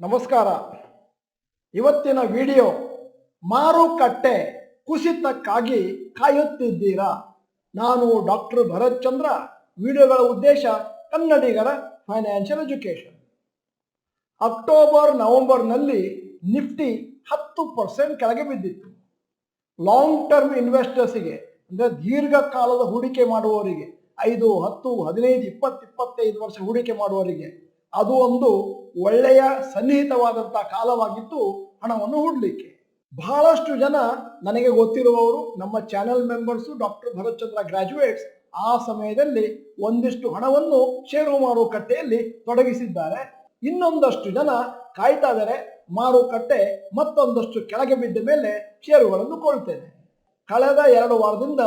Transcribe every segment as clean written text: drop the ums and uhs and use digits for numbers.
ನಮಸ್ಕಾರ. ಇವತ್ತಿನ ವಿಡಿಯೋ ಮಾರುಕಟ್ಟೆ ಕುಸಿತಕ್ಕಾಗಿ ಕಾಯುತ್ತಿದ್ದೀರಾ? ನಾನು ಡಾಕ್ಟರ್ ಭರತ್ ಚಂದ್ರ. ವಿಡಿಯೋಗಳ ಉದ್ದೇಶ ಕನ್ನಡಿಗರ ಫೈನಾನ್ಷಿಯಲ್ ಎಜುಕೇಶನ್. ಅಕ್ಟೋಬರ್ ನವೆಂಬರ್ನಲ್ಲಿ ನಿಫ್ಟಿ 10% ಕೆಳಗೆ ಬಿದ್ದಿತ್ತು. ಲಾಂಗ್ ಟರ್ಮ್ ಇನ್ವೆಸ್ಟರ್ಸ್ಗೆ ಅಂದರೆ ದೀರ್ಘಕಾಲದ ಹೂಡಿಕೆ ಮಾಡುವವರಿಗೆ 5, 10, 15, 20, 25 ವರ್ಷ ಹೂಡಿಕೆ ಮಾಡುವವರಿಗೆ ಅದು ಒಂದು ಒಳ್ಳೆಯ ಸನ್ನಿಹಿತವಾದಂಥ ಕಾಲವಾಗಿತ್ತು ಹಣವನ್ನು ಹೂಡಲಿಕ್ಕೆ. ಬಹಳಷ್ಟು ಜನ ನನಗೆ ಗೊತ್ತಿರುವವರು, ನಮ್ಮ ಚಾನೆಲ್ ಮೆಂಬರ್ಸು, ಡಾಕ್ಟರ್ ಭರತ್ ಚಂದ್ರ ಗ್ರಾಜ್ಯುಯೇಟ್ಸ್ ಆ ಸಮಯದಲ್ಲಿ ಒಂದಿಷ್ಟು ಹಣವನ್ನು ಷೇರು ಮಾರುಕಟ್ಟೆಯಲ್ಲಿ ತೊಡಗಿಸಿದ್ದಾರೆ. ಇನ್ನೊಂದಷ್ಟು ಜನ ಕಾಯ್ತಾ ಇದ್ದಾರೆ, ಮಾರುಕಟ್ಟೆ ಮತ್ತೊಂದಷ್ಟು ಕೆಳಗೆ ಬಿದ್ದ ಮೇಲೆ ಷೇರುಗಳನ್ನು ಕೊಳ್ಳುತ್ತೇನೆ. ಕಳೆದ 2 ವಾರದಿಂದ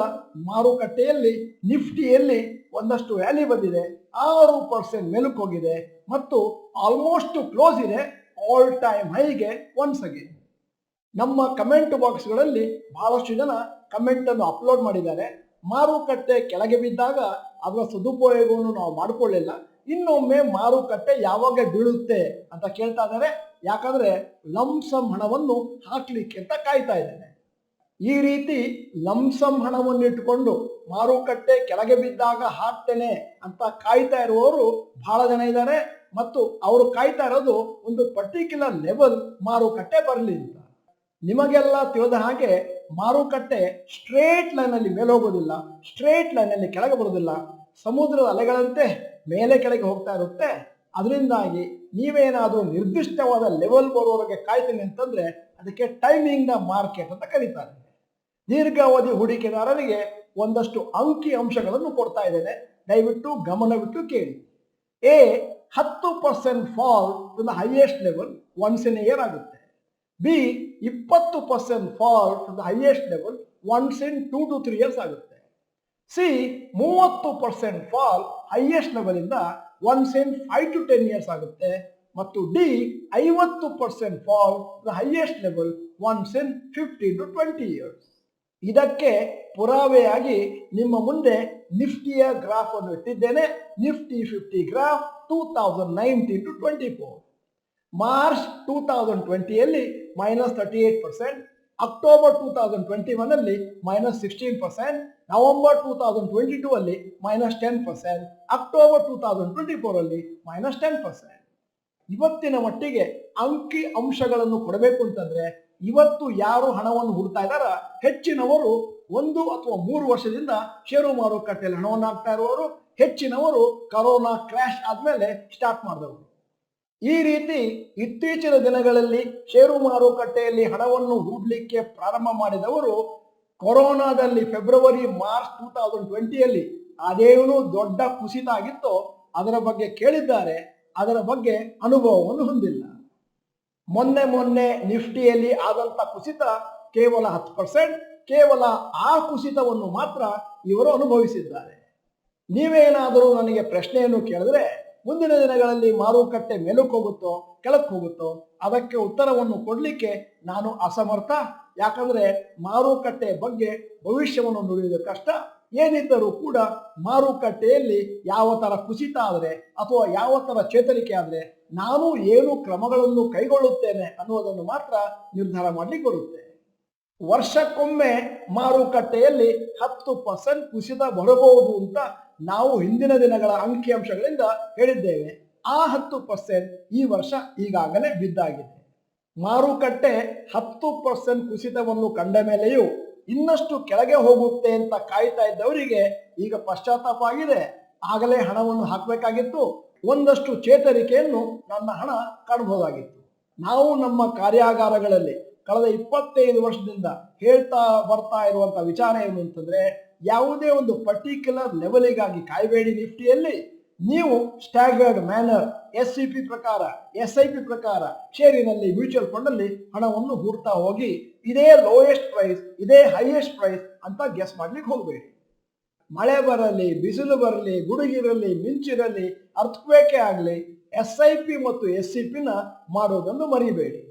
ಮಾರುಕಟ್ಟೆಯಲ್ಲಿ ನಿಫ್ಟಿಯಲ್ಲಿ ಒಂದಷ್ಟು ವ್ಯಾಲಿ ಬಂದಿದೆ, 6% ಮೇಲಕ್ಕೆ ಹೋಗಿದೆ ಮತ್ತು ಆಲ್ಮೋಸ್ಟ್ ಕ್ಲೋಸ್ ಇದೆ ಆಲ್ ಟೈಮ್ ಹೈಗೆ ಒನ್ಸ್ ಅಗೇನ್. ನಮ್ಮ ಕಮೆಂಟ್ ಬಾಕ್ಸ್ಗಳಲ್ಲಿ ಬಹಳಷ್ಟು ಜನ ಕಮೆಂಟನ್ನು ಅಪ್ಲೋಡ್ ಮಾಡಿದ್ದಾರೆ. ಮಾರುಕಟ್ಟೆ ಕೆಳಗೆ ಬಿದ್ದಾಗ ಅದರ ಸದುಪಯೋಗವನ್ನು ನಾವು ಮಾಡಿಕೊಳ್ಳಿಲ್ಲ, ಇನ್ನೊಮ್ಮೆ ಮಾರುಕಟ್ಟೆ ಯಾವಾಗ ಬೀಳುತ್ತೆ ಅಂತ ಕೇಳ್ತಾ ಇದ್ದಾರೆ. ಯಾಕಂದರೆ ಲಂಸಮ್ ಹಣವನ್ನು ಹಾಕಲಿಕ್ಕೆ ಅಂತ ಕಾಯ್ತಾ ಇದ್ದೇನೆ. ಈ ರೀತಿ ಲಂಸಮ್ ಹಣವನ್ನು ಇಟ್ಟುಕೊಂಡು ಮಾರುಕಟ್ಟೆ ಕೆಳಗೆ ಬಿದ್ದಾಗ ಹಾಕ್ತೇನೆ ಅಂತ ಕಾಯ್ತಾ ಇರುವವರು ಬಹಳ ಜನ ಇದ್ದಾರೆ ಮತ್ತು ಅವರು ಕಾಯ್ತಾ ಇರೋದು ಒಂದು ಪರ್ಟಿಕ್ಯುಲರ್ ಲೆವೆಲ್ ಮಾರುಕಟ್ಟೆ ಬರಲಿ ಅಂತ. ನಿಮಗೆಲ್ಲ ತಿಳಿದ ಹಾಗೆ ಮಾರುಕಟ್ಟೆ ಸ್ಟ್ರೇಟ್ ಲೈನಲ್ಲಿ ಮೇಲೆ ಹೋಗೋದಿಲ್ಲ, ಸ್ಟ್ರೇಟ್ ಲೈನಲ್ಲಿ ಕೆಳಗೆ ಬರೋದಿಲ್ಲ, ಸಮುದ್ರದ ಅಲೆಗಳಂತೆ ಮೇಲೆ ಕೆಳಗೆ ಹೋಗ್ತಾ ಇರುತ್ತೆ. ಅದರಿಂದಾಗಿ ನೀವೇನಾದರೂ ನಿರ್ದಿಷ್ಟವಾದ ಲೆವೆಲ್ ಬರೋವರೆಗೆ ಕಾಯ್ತೀನಿ ಅಂತಂದ್ರೆ ಅದಕ್ಕೆ ಟೈಮಿಂಗ್ ದ ಮಾರ್ಕೆಟ್ ಅಂತ ಕರೀತಾರೆ. ದೀರ್ಘಾವಧಿ ಹೂಡಿಕೆದಾರರಿಗೆ ಒಂದಷ್ಟು ಅಂಕಿ ಅಂಶಗಳನ್ನು ಕೊಡ್ತಾ ಇದ್ದೇನೆ, ದಯವಿಟ್ಟು ಗಮನವಿಟ್ಟು ಕೇಳಿ. 10% fall to the highest level once in year ಆಗುತ್ತೆ. B 20% fall to the highest level once in 2 to 3 years ಆಗುತ್ತೆ. C 30% ಫಾಲ್ ಹೈಯೆಸ್ಟ್ ಲೆವೆಲ್ ಇಂದ ಒನ್ಸ್ ಇನ್ 5 to 10 years ಆಗುತ್ತೆ. ಮತ್ತು D 50% fall to the highest level once in 15 to 20 years. ಇದಕ್ಕೆ ಪುರಾವೆಯಾಗಿ ನಿಮ್ಮ ಮುಂದೆ ನಿಫ್ಟಿಯ graph ಅನ್ನು ಇಟ್ಟಿದ್ದೇನೆ. Nifty 50 graph 2019 to 24. ಮಾರ್ಚ್ 2020ಯಲ್ಲಿ -38%, ಅಕ್ಟೋಬರ್ 2021 ಅಲ್ಲಿ -16%, ನವೆಂಬರ್ 2022 ಅಲ್ಲಿ -10%, ಅಕ್ಟೋಬರ್ 2024 ಅಲ್ಲಿ -10%. ಇವತ್ತಿನ ಮಟ್ಟಿಗೆ ಅಂಕಿ ಅಂಶಗಳನ್ನು ಕೊಡಬೇಕು ಅಂತಂದ್ರೆ ಇವತ್ತು ಯಾರು ಹಣವನ್ನು ಹೂಡ್ತಾ ಇದ್ದಾರ, ಹೆಚ್ಚಿನವರು 1 ಅಥವಾ 3 ವರ್ಷದಿಂದ ಷೇರು ಮಾರುಕಟ್ಟೆಯಲ್ಲಿ ಹಣವನ್ನು ಹಾಕ್ತಾ ಇರುವವರು, ಹೆಚ್ಚಿನವರು ಕರೋನಾ ಕ್ರ್ಯಾಶ್ ಆದ್ಮೇಲೆ ಸ್ಟಾರ್ಟ್ ಮಾಡಿದವರು. ಈ ರೀತಿ ಇತ್ತೀಚಿನ ದಿನಗಳಲ್ಲಿ ಷೇರು ಮಾರುಕಟ್ಟೆಯಲ್ಲಿ ಹಣವನ್ನು ಹೂಡಲಿಕ್ಕೆ ಪ್ರಾರಂಭ ಮಾಡಿದವರು ಕೊರೋನಾದಲ್ಲಿ ಫೆಬ್ರವರಿ ಮಾರ್ಚ್ 2020ಯಲ್ಲಿ ಅದೇನು ದೊಡ್ಡ ಕುಸಿತ ಆಗಿತ್ತೋ ಅದರ ಬಗ್ಗೆ ಕೇಳಿದ್ದಾರೆ, ಅದರ ಬಗ್ಗೆ ಅನುಭವವನ್ನು ಹೊಂದಿಲ್ಲ. ಮೊನ್ನೆ ನಿಫ್ಟಿಯಲ್ಲಿ ಆದಂತ ಕುಸಿತ ಕೇವಲ 10%, ಕೇವಲ ಆ ಕುಸಿತವನ್ನು ಮಾತ್ರ ಇವರು ಅನುಭವಿಸಿದ್ದಾರೆ. ನೀವೇನಾದರೂ ನನಗೆ ಪ್ರಶ್ನೆಯನ್ನು ಕೇಳಿದ್ರೆ ಮುಂದಿನ ದಿನಗಳಲ್ಲಿ ಮಾರುಕಟ್ಟೆ ಮೇಲಕ್ಕೆ ಹೋಗುತ್ತೋ ಕೆಳಕ್ಕೆ ಹೋಗುತ್ತೋ ಅದಕ್ಕೆ ಉತ್ತರವನ್ನು ಕೊಡಲಿಕ್ಕೆ ನಾನು ಅಸಮರ್ಥ. ಯಾಕಂದ್ರೆ ಮಾರುಕಟ್ಟೆ ಬಗ್ಗೆ ಭವಿಷ್ಯವನ್ನು ನುಡಿಯುವುದು ಕಷ್ಟ. ಏನಿದ್ದರೂ ಕೂಡ ಮಾರುಕಟ್ಟೆಯಲ್ಲಿ ಯಾವ ತರ ಕುಸಿತ ಆದರೆ ಅಥವಾ ಯಾವ ತರ ಚೇತರಿಕೆ ಆದರೆ ನಾನು ಏನು ಕ್ರಮಗಳನ್ನು ಕೈಗೊಳ್ಳುತ್ತೇನೆ ಅನ್ನುವುದನ್ನು ಮಾತ್ರ ನಿರ್ಧಾರ ಮಾಡಲಿಕ್ಕೆ ಬರುತ್ತೆ. ವರ್ಷಕ್ಕೊಮ್ಮೆ ಮಾರುಕಟ್ಟೆಯಲ್ಲಿ 10% ಕುಸಿತ ಬರಬಹುದು ಅಂತ ನಾವು ಹಿಂದಿನ ದಿನಗಳ ಅಂಕಿಅಂಶಗಳಿಂದ ಹೇಳಿದ್ದೇವೆ. ಆ 10% ಈ ವರ್ಷ ಈಗಾಗಲೇ ಬಿದ್ದಾಗಿದೆ. ಮಾರುಕಟ್ಟೆ 10% ಕುಸಿತವನ್ನು ಕಂಡ ಮೇಲೆಯೂ ಇನ್ನಷ್ಟು ಕೆಳಗೆ ಹೋಗುತ್ತೆ ಅಂತ ಕಾಯ್ತಾ ಇದ್ದವರಿಗೆ ಈಗ ಪಶ್ಚಾತ್ತಾಪ ಆಗಿದೆ. ಆಗಲೇ ಹಣವನ್ನು ಹಾಕಬೇಕಾಗಿತ್ತು, ಒಂದಷ್ಟು ಚೇತರಿಕೆಯನ್ನು ನನ್ನ ಹಣ ಕಾಣಬಹುದಾಗಿತ್ತು. ನಾವು ನಮ್ಮ ಕಾರ್ಯಾಗಾರಗಳಲ್ಲಿ ಕಳೆದ 25 ವರ್ಷದಿಂದ ಹೇಳ್ತಾ ಬರ್ತಾ ಇರುವಂತಹ ವಿಚಾರ ಏನು ಅಂತಂದ್ರೆ, ಯಾವುದೇ ಒಂದು ಪರ್ಟಿಕ್ಯುಲರ್ ಲೆವೆಲಿಗಾಗಿ ಕಾಯಬೇಡಿ. ನಿಫ್ಟಿಯಲ್ಲಿ ನೀವು ಸ್ಟ್ಯಾಗರ್ಡ್ ಮ್ಯಾನರ್ SIP ಪ್ರಕಾರ, SIP ಪ್ರಕಾರ ಷೇರಿನಲ್ಲಿ, ಮ್ಯೂಚುವಲ್ ಫಂಡ್ ಅಲ್ಲಿ ಹಣವನ್ನು ಹೂಡ್ತಾ ಹೋಗಿ ಇದೇ ಲೋಯೆಸ್ಟ್ ಪ್ರೈಸ್, ಇದೇ ಹೈಯೆಸ್ಟ್ ಪ್ರೈಸ್ ಅಂತ ಗೆಸ್ ಮಾಡ್ಲಿಕ್ಕೆ ಹೋಗಬೇಡಿ. ಮಳೆ ಬರಲಿ, ಬಿಸಿಲು ಬರಲಿ, ಗುಡುಗಿರಲಿ, ಮಿಂಚಿರಲಿ, ಅರ್ಥಕ್ವೇಕೆ ಆಗಲಿ, SIP ಮತ್ತು SIPನ ಮಾಡೋದನ್ನು ಮರಿಬೇಡಿ.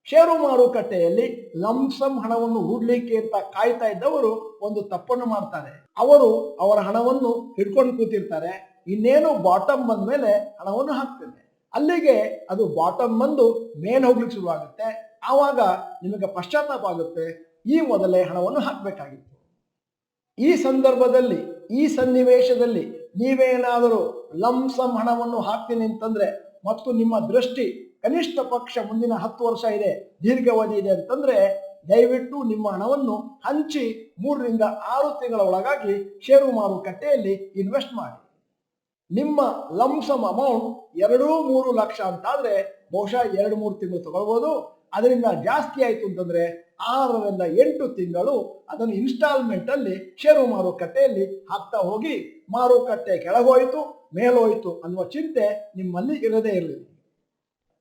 ಷೇರು ಮಾರುಕಟ್ಟೆಯಲ್ಲಿ ಲಂಸಮ್ ಹಣವನ್ನು ಹೂಡ್ಲಿಕ್ಕೆ ಅಂತ ಕಾಯ್ತಾ ಇದ್ದವರು ಒಂದು ತಪ್ಪನ್ನು ಮಾಡ್ತಾರೆ. ಅವರು ಅವರ ಹಣವನ್ನು ಹಿಡ್ಕೊಂಡು ಕೂತಿರ್ತಾರೆ, ಇನ್ನೇನು ಬಾಟಮ್ ಬಂದ ಮೇಲೆ ಹಣವನ್ನು ಹಾಕ್ತೇನೆ. ಅಲ್ಲಿಗೆ ಅದು ಬಾಟಮ್ ಬಂದು ಮೇನ್ ಹೋಗ್ಲಿಕ್ಕೆ ಶುರುವಾಗುತ್ತೆ. ಆವಾಗ ನಿಮಗೆ ಪಶ್ಚಾತ್ತಾಪ ಆಗುತ್ತೆ, ಈ ಮೊದಲೇ ಹಣವನ್ನು ಹಾಕಬೇಕಾಗಿತ್ತು. ಈ ಸಂದರ್ಭದಲ್ಲಿ, ಈ ಸನ್ನಿವೇಶದಲ್ಲಿ ನೀವೇನಾದರೂ ಲಂಸಮ್ ಹಣವನ್ನು ಹಾಕ್ತೀನಿ ಅಂತಂದ್ರೆ ಮತ್ತು ನಿಮ್ಮ ದೃಷ್ಟಿ ಕನಿಷ್ಠ ಪಕ್ಷ ಮುಂದಿನ 10 ವರ್ಷ ಇದೆ, ದೀರ್ಘಾವಧಿ ಇದೆ ಅಂತಂದ್ರೆ ದಯವಿಟ್ಟು ನಿಮ್ಮ ಹಣವನ್ನು ಹಂಚಿ 3 ರಿಂದ 6 ತಿಂಗಳ ಒಳಗಾಗಿ ಷೇರು ಮಾರುಕಟ್ಟೆಯಲ್ಲಿ ಇನ್ವೆಸ್ಟ್ ಮಾಡಿ. ನಿಮ್ಮ ಲಂಸಮ್ ಅಮೌಂಟ್ 2-3 ಲಕ್ಷ ಅಂತಾದ್ರೆ ಬಹುಶಃ 2-3 ತಿಂಗಳು ತಗೊಳ್ಬೋದು. ಅದರಿಂದ ಜಾಸ್ತಿ ಆಯ್ತು ಅಂತಂದ್ರೆ 6 ರಿಂದ 8 ತಿಂಗಳು ಅದನ್ನು ಇನ್ಸ್ಟಾಲ್ಮೆಂಟ್ ಅಲ್ಲಿ ಷೇರು ಮಾರುಕಟ್ಟೆಯಲ್ಲಿ ಹಾಕ್ತಾ ಹೋಗಿ, ಮಾರುಕಟ್ಟೆ ಕೆಳಗೋಯ್ತು ಮೇಲೋಯ್ತು ಅನ್ನುವ ಚಿಂತೆ ನಿಮ್ಮಲ್ಲಿ ಇರದೇ ಇರಲಿ.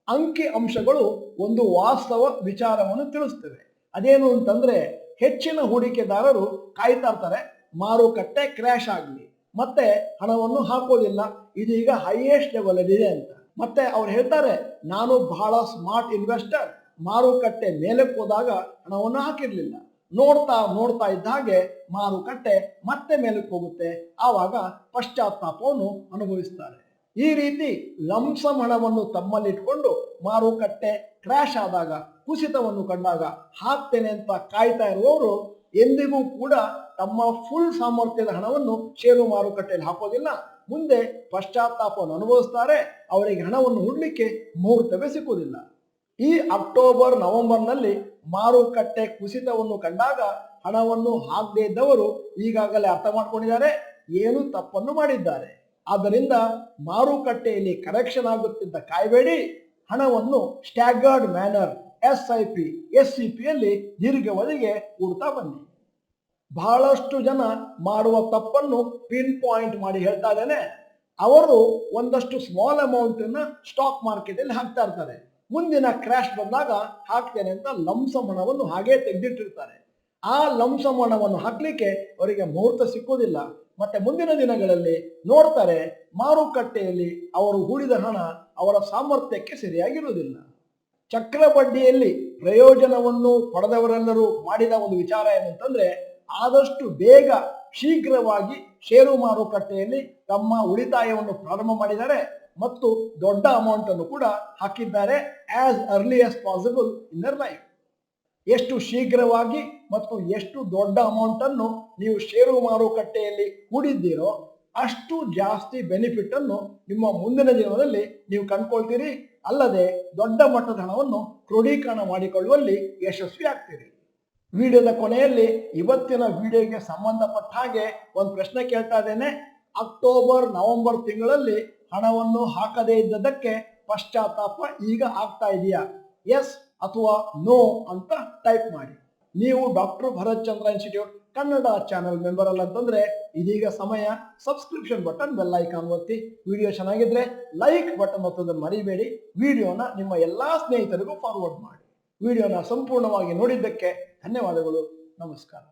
ಅಂಕಿ ಅಂಶಗಳು ಒಂದು ವಾಸ್ತವ ವಿಚಾರವನ್ನು ತಿಳಿಸ್ತವೆ. ಅದೇನು ಅಂತಂದ್ರೆ, ಹೆಚ್ಚಿನ ಹೂಡಿಕೆದಾರರು ಕಾಯ್ತಾ ಇರ್ತಾರೆ ಮಾರುಕಟ್ಟೆ ಕ್ರ್ಯಾಶ್ ಆಗಲಿ, ಮತ್ತೆ ಹಣವನ್ನು ಹಾಕೋದಿಲ್ಲ, ಇದೀಗ ಹೈಯೆಸ್ಟ್ ಲೆವೆಲ್ ಇದೆ ಅಂತ. ಮತ್ತೆ ಅವ್ರು ಹೇಳ್ತಾರೆ, ನಾನು ಬಹಳ ಸ್ಮಾರ್ಟ್ ಇನ್ವೆಸ್ಟರ್, ಮಾರುಕಟ್ಟೆ ಮೇಲಕ್ಕೆ ಹೋದಾಗ ಹಣವನ್ನು ಹಾಕಿರ್ಲಿಲ್ಲ, ನೋಡ್ತಾ ನೋಡ್ತಾ ಇದ್ದ ಹಾಗೆ ಮಾರುಕಟ್ಟೆ ಮತ್ತೆ ಮೇಲಕ್ಕೆ ಹೋಗುತ್ತೆ, ಆವಾಗ ಪಶ್ಚಾತ್ತಾಪವನ್ನು ಅನುಭವಿಸ್ತಾರೆ. ಈ ರೀತಿ ಲಂಸಮ್ ಹಣವನ್ನು ತಮ್ಮಲ್ಲಿಟ್ಕೊಂಡು ಮಾರುಕಟ್ಟೆ ಕ್ರ್ಯಾಶ್ ಆದಾಗ, ಕುಸಿತವನ್ನು ಕಂಡಾಗ ಹಾಕ್ತೇನೆ ಅಂತ ಕಾಯ್ತಾ ಇರುವವರು ಎಂದಿಗೂ ಕೂಡ ತಮ್ಮ ಫುಲ್ ಸಾಮರ್ಥ್ಯದ ಹಣವನ್ನು ಷೇರು ಮಾರುಕಟ್ಟೆಯಲ್ಲಿ ಹಾಕೋದಿಲ್ಲ. ಮುಂದೆ ಪಶ್ಚಾತ್ತಾಪವನ್ನು ಅನುಭವಿಸ್ತಾರೆ, ಅವರಿಗೆ ಹಣವನ್ನು ಹೂಡಲಿಕ್ಕೆ ಮುಹೂರ್ತವೇ ಸಿಕ್ಕುವುದಿಲ್ಲ. ಈ ಅಕ್ಟೋಬರ್ ನವೆಂಬರ್ನಲ್ಲಿ ಮಾರುಕಟ್ಟೆ ಕುಸಿತವನ್ನು ಕಂಡಾಗ ಹಣವನ್ನು ಹಾಕದೇ ಇದ್ದವರು ಈಗಾಗಲೇ ಅರ್ಥ ಮಾಡ್ಕೊಂಡಿದ್ದಾರೆ, ಏನು ತಪ್ಪನ್ನು ಮಾಡಿದ್ದಾರೆ. ಆದ್ದರಿಂದ ಮಾರುಕಟ್ಟೆಯಲ್ಲಿ ಕರೆಕ್ಷನ್ ಆಗುತ್ತಿದ್ದ ಕಾಯಬೇಡಿ, ಹಣವನ್ನು ಸ್ಟ್ಯಾಗರ್ಡ್ ಮ್ಯಾನರ್ SIP SCP ಯಲ್ಲಿ ದೀರ್ಘಾವಧಿಗೆ ಹೂಡ್ತಾ ಬನ್ನಿ. ಬಹಳಷ್ಟು ಜನ ಮಾಡುವ ತಪ್ಪನ್ನು ಪಿನ್ ಪಾಯಿಂಟ್ ಮಾಡಿ ಹೇಳ್ತಾ ಇದ್ದೇನೆ. ಅವರು ಒಂದಷ್ಟು ಸ್ಮಾಲ್ ಅಮೌಂಟ್ ಅನ್ನ ಸ್ಟಾಕ್ ಮಾರ್ಕೆಟ್ ಅಲ್ಲಿ ಹಾಕ್ತಾ ಇರ್ತಾರೆ, ಮುಂದಿನ ಕ್ರ್ಯಾಶ್ ಬಂದಾಗ ಹಾಕ್ತೇನೆ ಅಂತ ಲಂಸಮ್ ಹಣವನ್ನು ಹಾಗೆ ತೆಗೆದಿಟ್ಟಿರ್ತಾರೆ. ಆ ಲಂಸಮ್ ಹಣವನ್ನು ಹಾಕ್ಲಿಕ್ಕೆ ಅವರಿಗೆ ಮುಹೂರ್ತ ಸಿಕ್ಕೋದಿಲ್ಲ. ಮತ್ತೆ ಮುಂದಿನ ದಿನಗಳಲ್ಲಿ ನೋಡ್ತಾರೆ, ಮಾರುಕಟ್ಟೆಯಲ್ಲಿ ಅವರು ಹೂಡಿದ ಹಣ ಅವರ ಸಾಮರ್ಥ್ಯಕ್ಕೆ ಸರಿಯಾಗಿರುವುದಿಲ್ಲ. ಚಕ್ರಬಡ್ಡಿಯಲ್ಲಿ ಪ್ರಯೋಜನವನ್ನು ಪಡೆದವರೆಲ್ಲರೂ ಮಾಡಿದ ಒಂದು ವಿಚಾರ ಏನಂತಂದ್ರೆ, ಆದಷ್ಟು ಬೇಗ ಶೀಘ್ರವಾಗಿ ಷೇರು ಮಾರುಕಟ್ಟೆಯಲ್ಲಿ ತಮ್ಮ ಉಳಿತಾಯವನ್ನು ಪ್ರಾರಂಭ ಮಾಡಿದ್ದಾರೆ ಮತ್ತು ದೊಡ್ಡ ಅಮೌಂಟ್ ಅನ್ನು ಕೂಡ ಹಾಕಿದ್ದಾರೆ as early as possible in their life. ಎಷ್ಟು ಶೀಘ್ರವಾಗಿ ಮತ್ತು ಎಷ್ಟು ದೊಡ್ಡ ಅಮೌಂಟ್ ಅನ್ನು ನೀವು ಷೇರು ಮಾರುಕಟ್ಟೆಯಲ್ಲಿ ಹೂಡಿದ್ದೀರೋ ಅಷ್ಟು ಜಾಸ್ತಿ ಬೆನಿಫಿಟ್ ಅನ್ನು ನಿಮ್ಮ ಮುಂದಿನ ಜೀವನದಲ್ಲಿ ನೀವು ಕಂಡುಕೊಳ್ತೀರಿ. ಅಲ್ಲದೆ ದೊಡ್ಡ ಮಟ್ಟದ ಹಣವನ್ನು ಕ್ರೋಢೀಕರಣ ಮಾಡಿಕೊಳ್ಳುವಲ್ಲಿ ಯಶಸ್ವಿ ಆಗ್ತೀರಿ. ವಿಡಿಯೋದ ಕೊನೆಯಲ್ಲಿ ಇವತ್ತಿನ ವಿಡಿಯೋಗೆ ಸಂಬಂಧಪಟ್ಟ ಹಾಗೆ ಒಂದು ಪ್ರಶ್ನೆ ಕೇಳ್ತಾ ಇದ್ದೇನೆ. ಅಕ್ಟೋಬರ್ ನವೆಂಬರ್ ತಿಂಗಳಲ್ಲಿ ಹಣವನ್ನು ಹಾಕದೇ ಇದ್ದದಕ್ಕೆ ಪಶ್ಚಾತ್ತಾಪ ಈಗ ಆಗ್ತಾ ಇದೆಯಾ? ಎಸ್ ಅಥವಾ ನೋ ಅಂತ ಟೈಪ್ ಮಾಡಿ. ನೀವು ಡಾಕ್ಟರ್ ಭರತ್ ಚಂದ್ರ ಇನ್ಸ್ಟಿಟ್ಯೂಟ್ ಕನ್ನಡ ಚಾನೆಲ್ ಮೆಂಬರ್ ಅಲ್ಲ ಅಂತಂದ್ರೆ ಇದೀಗ ಸಮಯ ಸಬ್ಸ್ಕ್ರಿಪ್ಷನ್ ಬಟನ್, ಬೆಲ್ ಐಕಾನ್ ಒತ್ತಿ. ವಿಡಿಯೋ ಚೆನ್ನಾಗಿದ್ರೆ ಲೈಕ್ ಬಟನ್ ಒತ್ತೋದನ್ನು ಮರಿಬೇಡಿ. ವಿಡಿಯೋನ ನಿಮ್ಮ ಎಲ್ಲಾ ಸ್ನೇಹಿತರಿಗೂ ಫಾರ್ವರ್ಡ್ ಮಾಡಿ. ವಿಡಿಯೋನ ಸಂಪೂರ್ಣವಾಗಿ ನೋಡಿದ್ದಕ್ಕೆ ಧನ್ಯವಾದಗಳು. ನಮಸ್ಕಾರ.